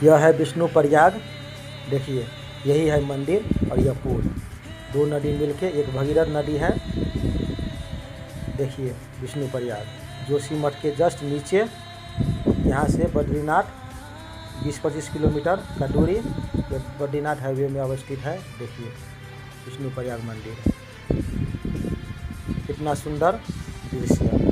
यह है विष्णु प्रयाग। देखिए यही है मंदिर और यह पुल, दो नदी मिलके एक भगीरथ नदी है। देखिए विष्णु प्रयाग जोशीमठ के जस्ट नीचे, यहाँ से बद्रीनाथ 20-25 किलोमीटर का दूरी बद्रीनाथ हाईवे में अवस्थित है। देखिए विष्णु प्रयाग मंदिर, कितना सुंदर दृश्य।